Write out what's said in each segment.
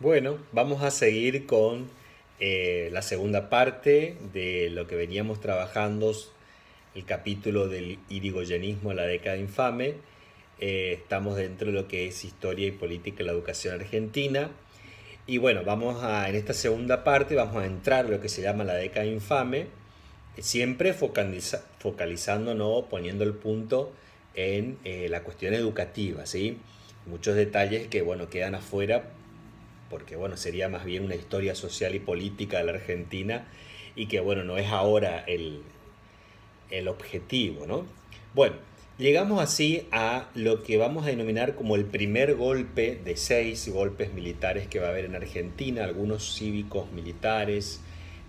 Bueno, vamos a seguir con la segunda parte de lo que veníamos trabajando, el capítulo del irigoyenismo a la década infame. Estamos dentro de lo que es historia y política de la educación argentina. Y bueno, en esta segunda parte vamos a entrar en lo que se llama la década infame, siempre focalizándonos, poniendo el punto en la cuestión educativa, ¿sí? Muchos detalles que, bueno, quedan afuera porque bueno, sería más bien una historia social y política de la Argentina y que bueno, no es ahora el objetivo, ¿no? Bueno, llegamos así a lo que vamos a denominar como el primer golpe de 6 golpes militares que va a haber en Argentina, algunos cívicos militares,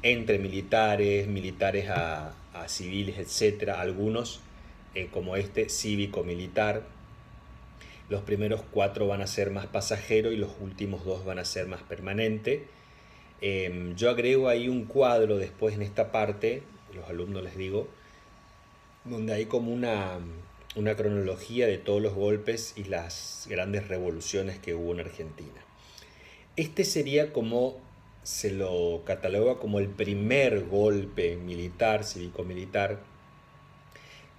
entre militares, militares a civiles, etcétera, algunos como este cívico-militar. Los primeros 4 van a ser más pasajeros y los últimos 2 van a ser más permanente. Yo agrego ahí un cuadro después en esta parte, los alumnos les digo, donde hay como una cronología de todos los golpes y las grandes revoluciones que hubo en Argentina. Este sería como se lo cataloga como el primer golpe militar, cívico-militar,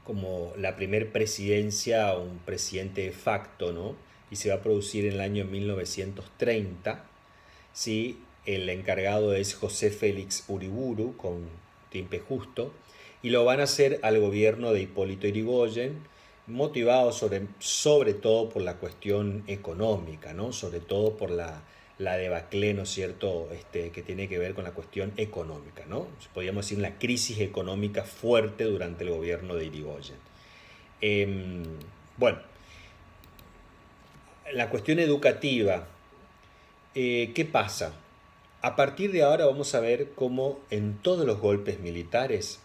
como la primer presidencia o un presidente de facto, ¿no? Y se va a producir en el año 1930. ¿Sí? El encargado es José Félix Uriburu con Timpe Justo y lo van a hacer al gobierno de Hipólito Yrigoyen, motivado sobre todo por la cuestión económica, ¿no? Sobre todo por la debacle, ¿no es cierto?, que tiene que ver con la cuestión económica, ¿no? Podríamos decir la crisis económica fuerte durante el gobierno de Yrigoyen. Eh, bueno, la cuestión educativa, ¿qué pasa? A partir de ahora vamos a ver cómo en todos los golpes militares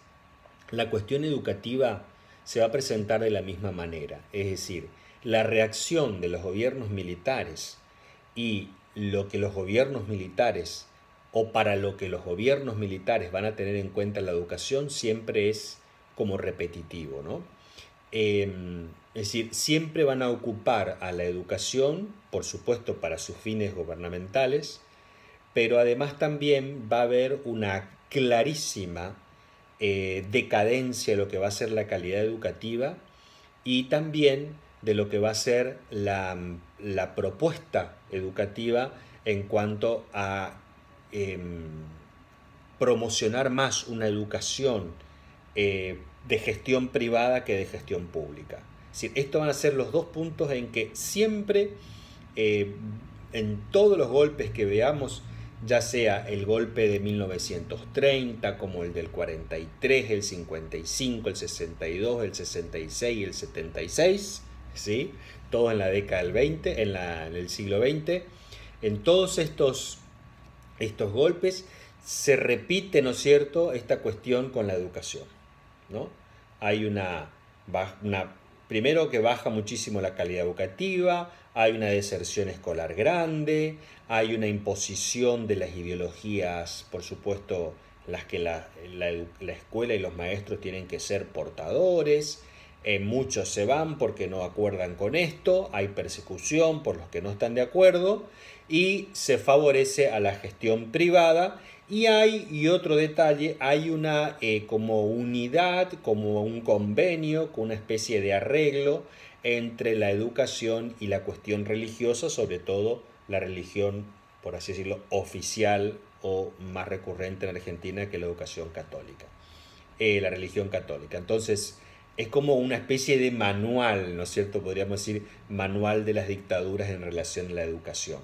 la cuestión educativa se va a presentar de la misma manera. Es decir, la reacción de los gobiernos militares y lo que los gobiernos militares o para lo que los gobiernos militares van a tener en cuenta la educación siempre es como repetitivo, ¿no? Es decir, siempre van a ocupar a la educación, por supuesto, para sus fines gubernamentales, pero además también va a haber una clarísima decadencia de lo que va a ser la calidad educativa y también de lo que va a ser la propuesta educativa en cuanto a eh, promocionar más una educación de gestión privada que de gestión pública. Es decir, estos van a ser los dos puntos en que siempre, eh, en todos los golpes que veamos, ya sea el golpe de 1930, como el del 43, el 55, el 62, el 66 y el 76, ¿sí? Todo en la década del 20, en el siglo XX. En todos estos golpes se repite, ¿no es cierto?, esta cuestión con la educación, ¿no? Hay primero que baja muchísimo la calidad educativa, hay una deserción escolar grande, hay una imposición de las ideologías, por supuesto, las que la escuela y los maestros tienen que ser portadores. Muchos se van porque no acuerdan con esto, hay persecución por los que no están de acuerdo y se favorece a la gestión privada. Y otro detalle, hay una como unidad, como un convenio, con una especie de arreglo entre la educación y la cuestión religiosa, sobre todo la religión, por así decirlo, oficial o más recurrente en Argentina, que la educación católica, la religión católica. Entonces, es como una especie de manual, ¿no es cierto? Podríamos decir manual de las dictaduras en relación a la educación.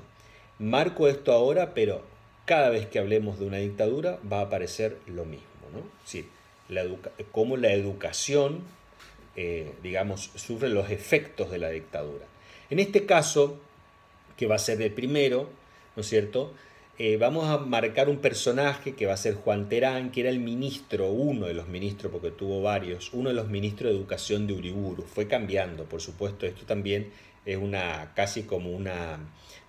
Marco esto ahora, pero cada vez que hablemos de una dictadura va a aparecer lo mismo, ¿no? Sí, cómo la educación, digamos, sufre los efectos de la dictadura. En este caso, que va a ser el primero, ¿no es cierto? Vamos a marcar un personaje que va a ser Juan Terán, que era el ministro, uno de los ministros, porque tuvo varios, uno de los ministros de educación de Uriburu. Fue cambiando, por supuesto, esto también es casi como una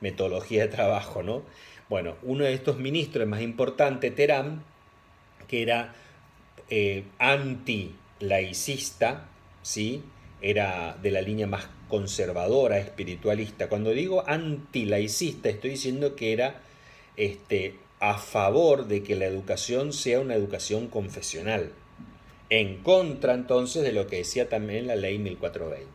metodología de trabajo, ¿no? Bueno, uno de estos ministros, el más importante, Terán, que era anti-laicista, ¿sí? Era de la línea más conservadora, espiritualista. Cuando digo antilaicista, estoy diciendo que era a favor de que la educación sea una educación confesional, en contra entonces de lo que decía también la ley 1420.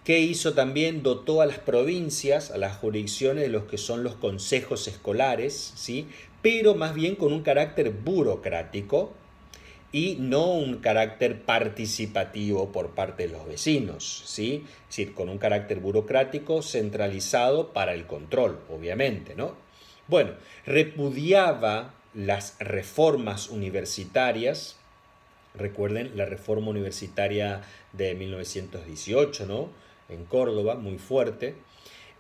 ¿Qué hizo también? Dotó a las provincias, a las jurisdicciones de los que son los consejos escolares, ¿sí? Pero más bien con un carácter burocrático y no un carácter participativo por parte de los vecinos, ¿sí? Es decir, con un carácter burocrático centralizado para el control, obviamente, ¿no? Bueno, repudiaba las reformas universitarias. Recuerden la reforma universitaria de 1918, ¿no? En Córdoba, muy fuerte.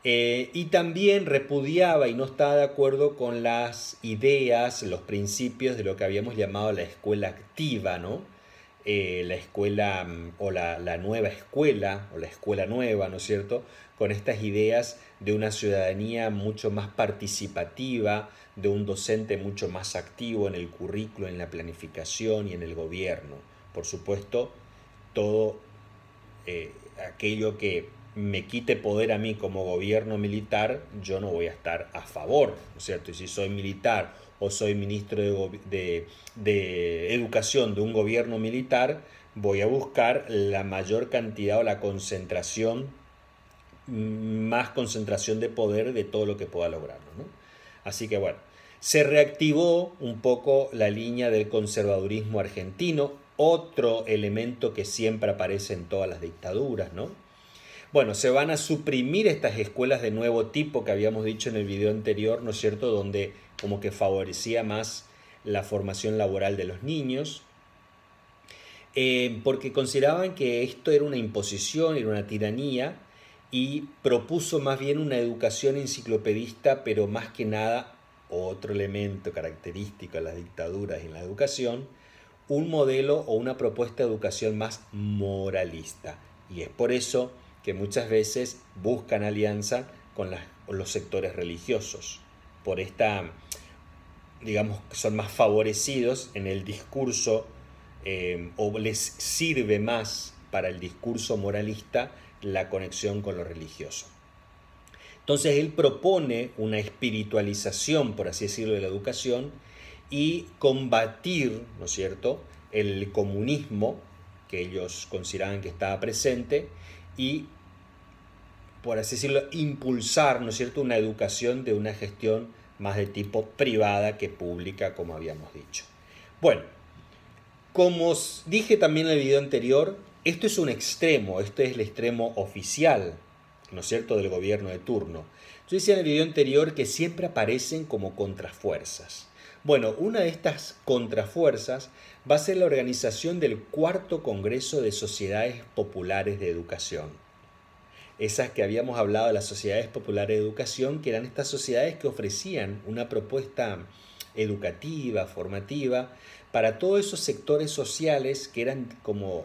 Y también repudiaba y no estaba de acuerdo con las ideas, los principios de lo que habíamos llamado la escuela activa, ¿no? La escuela o la nueva escuela o la escuela nueva, ¿no es cierto? Con estas ideas de una ciudadanía mucho más participativa, de un docente mucho más activo en el currículo, en la planificación y en el gobierno. Por supuesto, todo aquello que me quite poder a mí como gobierno militar, yo no voy a estar a favor, ¿no es cierto? Y si soy militar o soy ministro de educación de un gobierno militar, voy a buscar la mayor cantidad o la concentración, más concentración de poder de todo lo que pueda lograrlo, ¿no? Así que bueno, se reactivó un poco la línea del conservadurismo argentino, otro elemento que siempre aparece en todas las dictaduras, ¿no? Bueno, se van a suprimir estas escuelas de nuevo tipo que habíamos dicho en el video anterior, ¿no es cierto?, donde como que favorecía más la formación laboral de los niños, porque consideraban que esto era una imposición, era una tiranía, y propuso más bien una educación enciclopedista, pero más que nada, otro elemento característico de las dictaduras y en la educación, un modelo o una propuesta de educación más moralista. Y es por eso que muchas veces buscan alianza con los sectores religiosos, por esta, digamos, que son más favorecidos en el discurso o les sirve más para el discurso moralista la conexión con lo religioso. Entonces él propone una espiritualización, por así decirlo, de la educación y combatir, ¿no es cierto?, el comunismo que ellos consideraban que estaba presente y, por así decirlo, impulsar, ¿no es cierto?, una educación de una gestión más de tipo privada que pública, como habíamos dicho. Bueno, como os dije también en el video anterior, esto es un extremo, esto es el extremo oficial, ¿no es cierto?, del gobierno de turno. Yo decía en el video anterior que siempre aparecen como contrafuerzas. Bueno, una de estas contrafuerzas va a ser la organización del cuarto Congreso de Sociedades Populares de Educación. Esas que habíamos hablado de las Sociedades Populares de Educación, que eran estas sociedades que ofrecían una propuesta educativa, formativa, para todos esos sectores sociales que eran como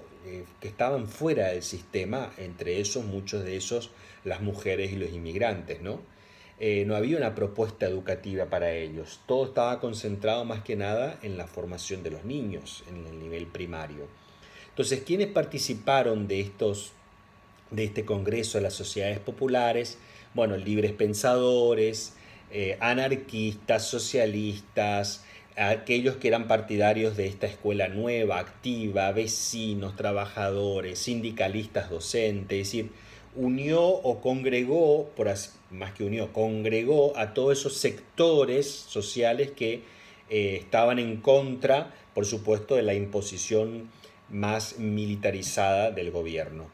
que estaban fuera del sistema, entre esos, muchos de esos, las mujeres y los inmigrantes, ¿no? No había una propuesta educativa para ellos. Todo estaba concentrado más que nada en la formación de los niños, en el nivel primario. Entonces, ¿quiénes participaron de este Congreso de las Sociedades Populares? Bueno, libres pensadores, anarquistas, socialistas, aquellos que eran partidarios de esta escuela nueva, activa, vecinos, trabajadores, sindicalistas, docentes, es decir, unió o congregó, más que unió, congregó a todos esos sectores sociales que estaban en contra, por supuesto, de la imposición más militarizada del gobierno.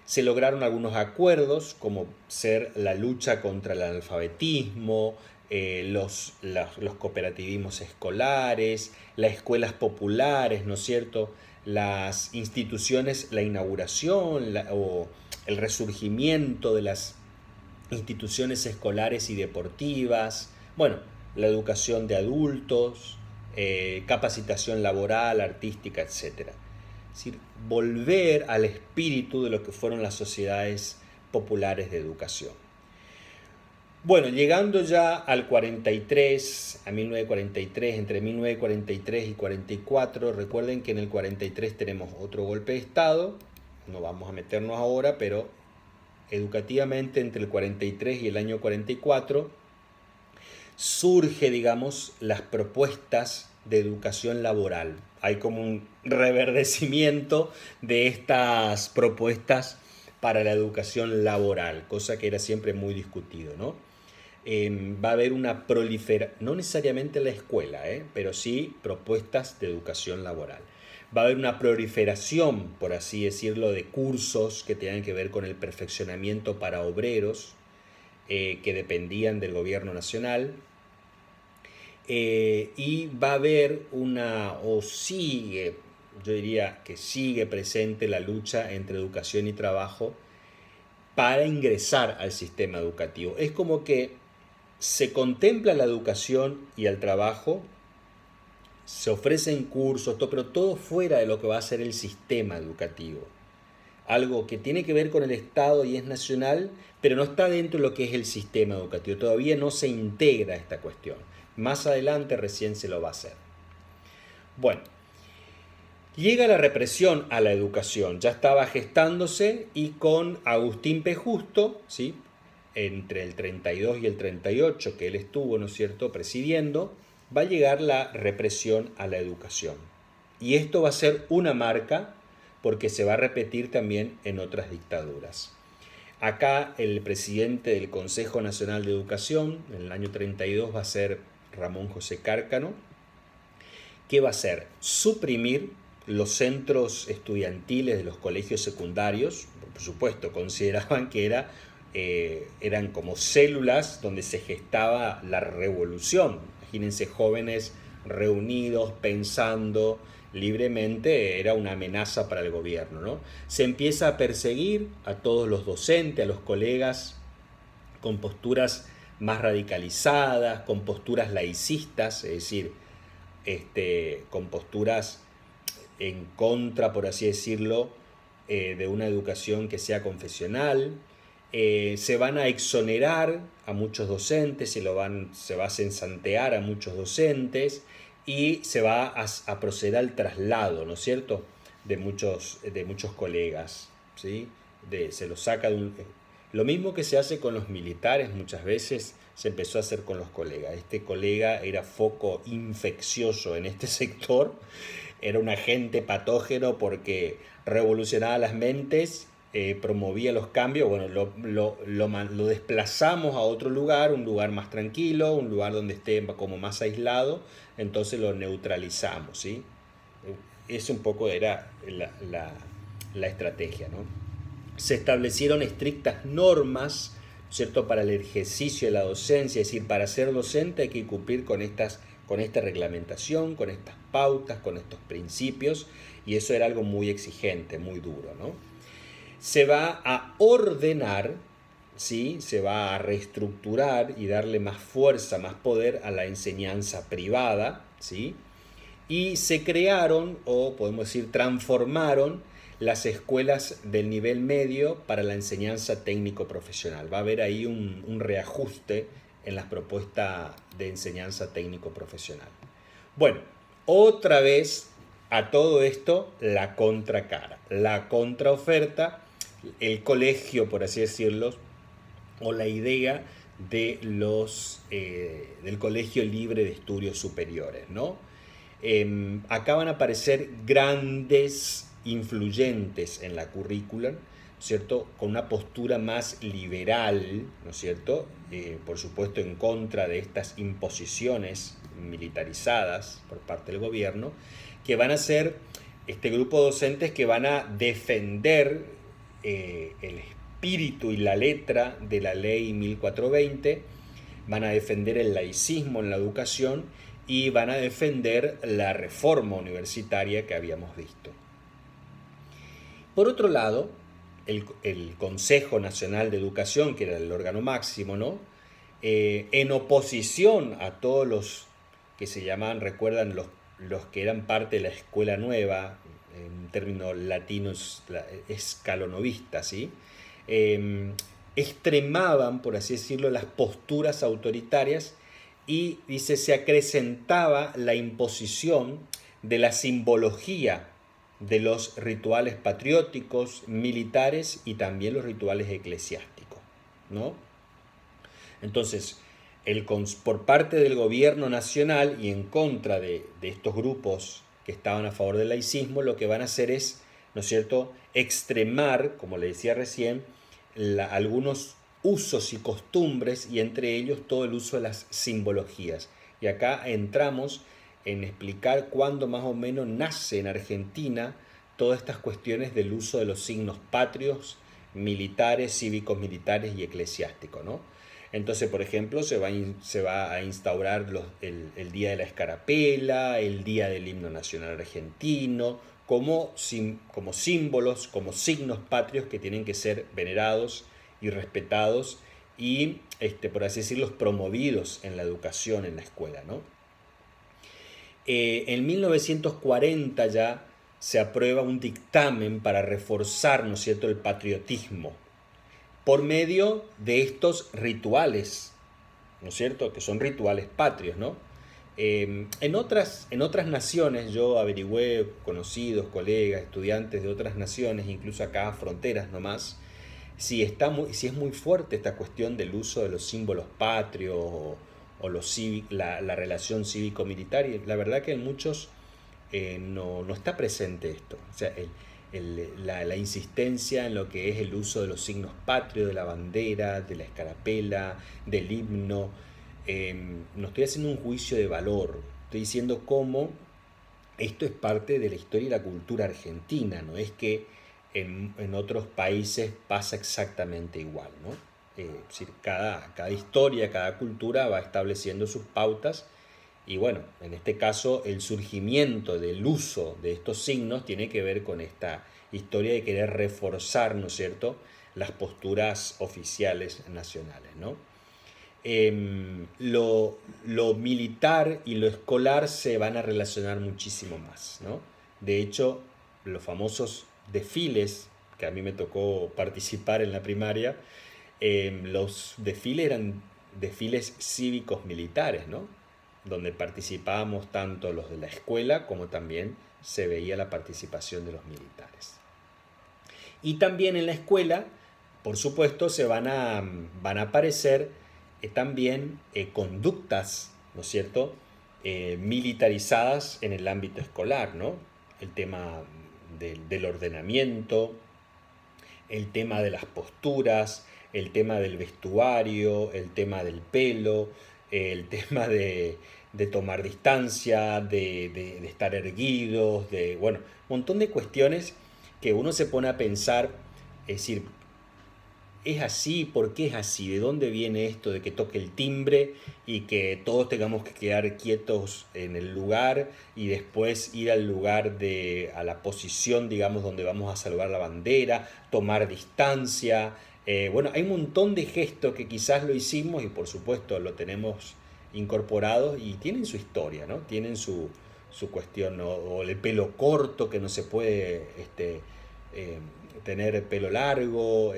Se lograron algunos acuerdos, como ser la lucha contra el analfabetismo, los cooperativismos escolares, las escuelas populares, ¿no es cierto?, las instituciones, la inauguración o el resurgimiento de las instituciones escolares y deportivas, bueno, la educación de adultos, capacitación laboral, artística, etc. Es decir, volver al espíritu de lo que fueron las sociedades populares de educación. Bueno, llegando ya al 43, a 1943, entre 1943 y 44, recuerden que en el 43 tenemos otro golpe de Estado, no vamos a meternos ahora, pero educativamente entre el 43 y el año 44, surge, digamos, las propuestas de educación laboral. Hay como un reverdecimiento de estas propuestas para la educación laboral, cosa que era siempre muy discutido, ¿no? Va a haber una proliferación, no necesariamente en la escuela, pero sí propuestas de educación laboral. Va a haber una proliferación, por así decirlo, de cursos que tengan que ver con el perfeccionamiento para obreros que dependían del gobierno nacional. Y va a haber o sigue, yo diría que sigue presente la lucha entre educación y trabajo para ingresar al sistema educativo. Es como que se contempla la educación y el trabajo, se ofrecen cursos, pero todo fuera de lo que va a ser el sistema educativo. Algo que tiene que ver con el Estado y es nacional, pero no está dentro de lo que es el sistema educativo. Todavía no se integra esta cuestión. Más adelante recién se lo va a hacer. Bueno, llega la represión a la educación. Ya estaba gestándose y con Agustín P. Justo, ¿sí?, entre el 32 y el 38, que él estuvo, ¿no es cierto?, presidiendo, va a llegar la represión a la educación. Y esto va a ser una marca porque se va a repetir también en otras dictaduras. Acá el presidente del Consejo Nacional de Educación, en el año 32, va a ser Ramón José Cárcano, que va a hacer suprimir los centros estudiantiles de los colegios secundarios. Por supuesto, consideraban que eran como células donde se gestaba la revolución. Imagínense jóvenes reunidos, pensando libremente, era una amenaza para el gobierno, ¿no? Se empieza a perseguir a todos los docentes, a los colegas con posturas más radicalizadas, con posturas laicistas, es decir, con posturas en contra, por así decirlo, de una educación que sea confesional. Se van a exonerar a muchos docentes, se va a censantear a muchos docentes y se va a proceder al traslado, ¿no es cierto?, de muchos colegas, ¿sí? Se los saca de lo mismo que se hace con los militares, muchas veces se empezó a hacer con los colegas. Este colega era foco infeccioso en este sector, era un agente patógeno porque revolucionaba las mentes, promovía los cambios. Bueno, lo desplazamos a otro lugar, un lugar más tranquilo, un lugar donde esté como más aislado, entonces lo neutralizamos, ¿sí? Eso un poco era la estrategia, ¿no? Se establecieron estrictas normas, ¿cierto?, para el ejercicio de la docencia, es decir, para ser docente hay que cumplir con esta reglamentación, con estas pautas, con estos principios, y eso era algo muy exigente, muy duro, ¿no? Se va a ordenar, ¿sí?, se va a reestructurar y darle más fuerza, más poder a la enseñanza privada, ¿sí? Y se crearon, o podemos decir transformaron, las escuelas del nivel medio para la enseñanza técnico-profesional. Va a haber ahí un reajuste en las propuestas de enseñanza técnico-profesional. Bueno, otra vez a todo esto la contracara, la contraoferta, el colegio, por así decirlo, o la idea de del Colegio Libre de Estudios Superiores, ¿no? Acá van a aparecer grandes influyentes en la currícula, ¿cierto?, con una postura más liberal, ¿no es cierto?, por supuesto en contra de estas imposiciones militarizadas por parte del gobierno, que van a ser este grupo de docentes que van a defender el espíritu y la letra de la ley 1420, van a defender el laicismo en la educación y van a defender la reforma universitaria que habíamos visto. Por otro lado, el Consejo Nacional de Educación, que era el órgano máximo, ¿no?, en oposición a todos los que se llamaban, recuerdan, los que eran parte de la escuela nueva, en términos latinos, escalonovista, ¿sí?, extremaban, por así decirlo, las posturas autoritarias y, dice, se acrecentaba la imposición de la simbología de los rituales patrióticos, militares y también los rituales eclesiásticos, ¿no? Entonces, por parte del gobierno nacional y en contra de estos grupos que estaban a favor del laicismo, lo que van a hacer es, ¿no es cierto?, extremar, como le decía recién, algunos usos y costumbres, y entre ellos todo el uso de las simbologías. Y acá entramos en explicar cuándo más o menos nace en Argentina todas estas cuestiones del uso de los signos patrios, militares, cívicos militares y eclesiásticos, ¿no? Entonces, por ejemplo, se va a instaurar el Día de la Escarapela, el Día del Himno Nacional Argentino, como símbolos, como signos patrios que tienen que ser venerados y respetados y, por así decirlo, promovidos en la educación, en la escuela, ¿no? En 1940 ya se aprueba un dictamen para reforzar, ¿no es cierto?, el patriotismo por medio de estos rituales, ¿no es cierto?, que son rituales patrios, ¿no? En otras naciones, yo averigüé, conocidos, colegas, estudiantes de otras naciones, incluso acá fronteras nomás, si es muy fuerte esta cuestión del uso de los símbolos patrios o la relación cívico-militar, y la verdad que en muchos no está presente esto. O sea, la insistencia en lo que es el uso de los signos patrios, de la bandera, de la escarapela, del himno. No estoy haciendo un juicio de valor, estoy diciendo cómo esto es parte de la historia y la cultura argentina, no es que en otros países pasa exactamente igual, ¿no? Es decir, cada historia, cada cultura va estableciendo sus pautas y bueno, en este caso el surgimiento del uso de estos signos tiene que ver con esta historia de querer reforzar, ¿no es cierto?, las posturas oficiales nacionales, ¿no? Lo militar y lo escolar se van a relacionar muchísimo más, ¿no? De hecho, los famosos desfiles, que a mí me tocó participar en la primaria, los desfiles eran desfiles cívicos militares, ¿no? Donde participábamos tanto los de la escuela como también se veía la participación de los militares. Y también en la escuela, por supuesto, van a aparecer también conductas, ¿no es cierto?, militarizadas en el ámbito escolar, ¿no? El tema del ordenamiento, el tema de las posturas, el tema del vestuario, el tema del pelo, el tema de tomar distancia, de estar erguidos, bueno, un montón de cuestiones que uno se pone a pensar, es decir, ¿es así? ¿Por qué es así? ¿De dónde viene esto de que toque el timbre y que todos tengamos que quedar quietos en el lugar y después ir al lugar a la posición, digamos, donde vamos a saludar la bandera, tomar distancia? Bueno, hay un montón de gestos que quizás lo hicimos y por supuesto lo tenemos incorporados y tienen su historia, ¿no? Tienen su cuestión, ¿no? O el pelo corto que no se puede tener pelo largo,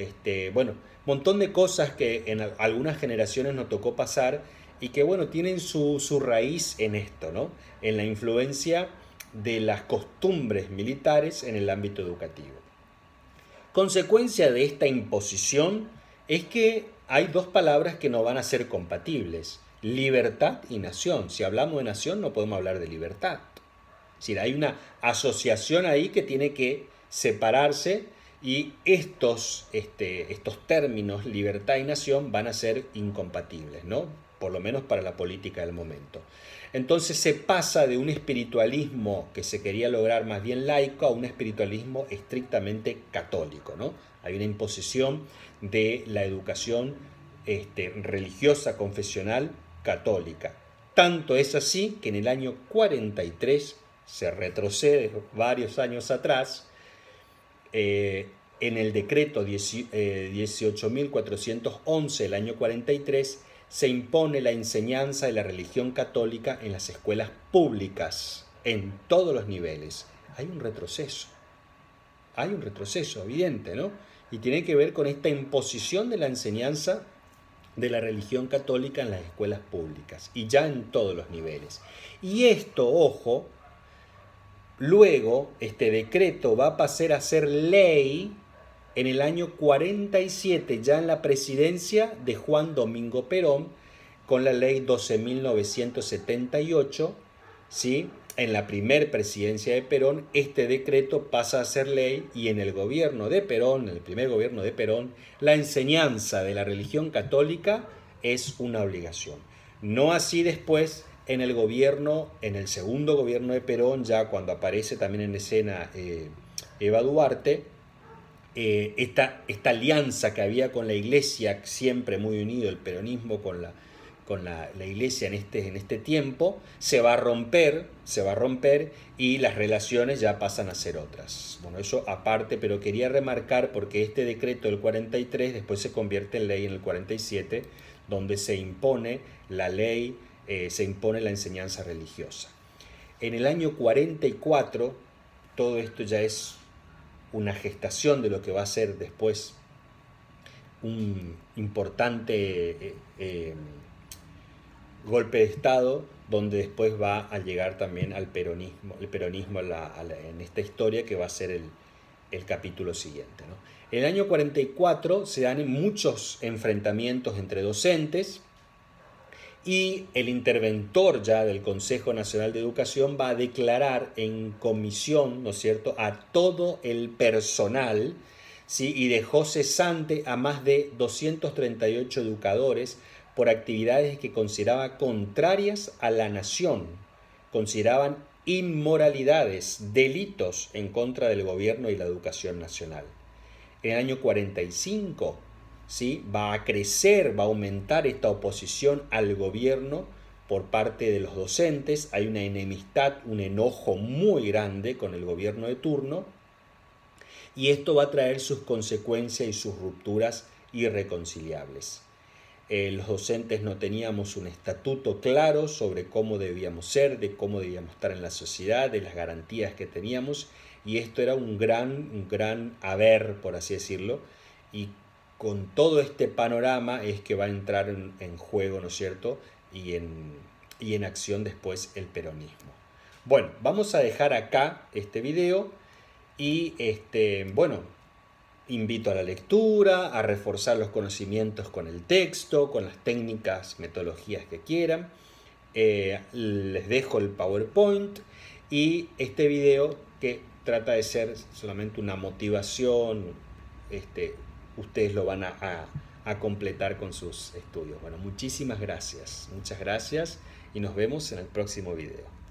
bueno, un montón de cosas que en algunas generaciones nos tocó pasar y que, bueno, tienen su raíz en esto, ¿no? En la influencia de las costumbres militares en el ámbito educativo. Consecuencia de esta imposición es que hay dos palabras que no van a ser compatibles: libertad y nación. Si hablamos de nación no podemos hablar de libertad. Es decir, hay una asociación ahí que tiene que separarse y estos términos, libertad y nación, van a ser incompatibles, ¿no? Por lo menos para la política del momento. Entonces se pasa de un espiritualismo que se quería lograr más bien laico a un espiritualismo estrictamente católico, ¿no? Hay una imposición de la educación religiosa, confesional, católica. Tanto es así que en el año 43, se retrocede varios años atrás, en el decreto 18.411 del año 43, se impone la enseñanza de la religión católica en las escuelas públicas, en todos los niveles. Hay un retroceso evidente, ¿no? Y tiene que ver con esta imposición de la enseñanza de la religión católica en las escuelas públicas, y ya en todos los niveles. Y esto, ojo, Luego, este decreto va a pasar a ser ley en el año 47, ya en la presidencia de Juan Domingo Perón, con la ley 12.978, ¿sí? En la primer presidencia de Perón, este decreto pasa a ser ley y en el gobierno de Perón, en el primer gobierno de Perón, la enseñanza de la religión católica es una obligación. No así después en el gobierno, en el segundo gobierno de Perón, ya cuando aparece también en escena Eva Duarte, esta alianza que había con la iglesia, siempre muy unido el peronismo con la iglesia en este tiempo, se va a romper y las relaciones ya pasan a ser otras. Bueno, eso aparte, pero quería remarcar porque este decreto del 43 después se convierte en ley en el 47, donde se impone la ley, se impone la enseñanza religiosa. En el año 44, todo esto ya es una gestación de lo que va a ser después un importante golpe de Estado, donde después va a llegar también al peronismo, el peronismo en esta historia que va a ser el capítulo siguiente, ¿no? En el año 44 se dan muchos enfrentamientos entre docentes y el interventor ya del Consejo Nacional de Educación va a declarar en comisión, ¿no es cierto?, a todo el personal, ¿sí? Y dejó cesante a más de 238 educadores por actividades que consideraba contrarias a la nación, consideraban inmoralidades, delitos en contra del gobierno y la educación nacional. En el año 45, ¿sí?, va a crecer, va a aumentar esta oposición al gobierno por parte de los docentes. Hay una enemistad, un enojo muy grande con el gobierno de turno y esto va a traer sus consecuencias y sus rupturas irreconciliables. Los docentes no teníamos un estatuto claro sobre cómo debíamos ser, de cómo debíamos estar en la sociedad, de las garantías que teníamos, y esto era un gran haber, por así decirlo, y con todo este panorama es que va a entrar en juego, ¿no es cierto?, y en acción después el peronismo. Bueno, vamos a dejar acá este video y bueno, invito a la lectura, a reforzar los conocimientos con el texto, con las técnicas, metodologías que quieran. Les dejo el PowerPoint y este video que trata de ser solamente una motivación, ustedes lo van a completar con sus estudios. Bueno, muchísimas gracias, muchas gracias y nos vemos en el próximo video.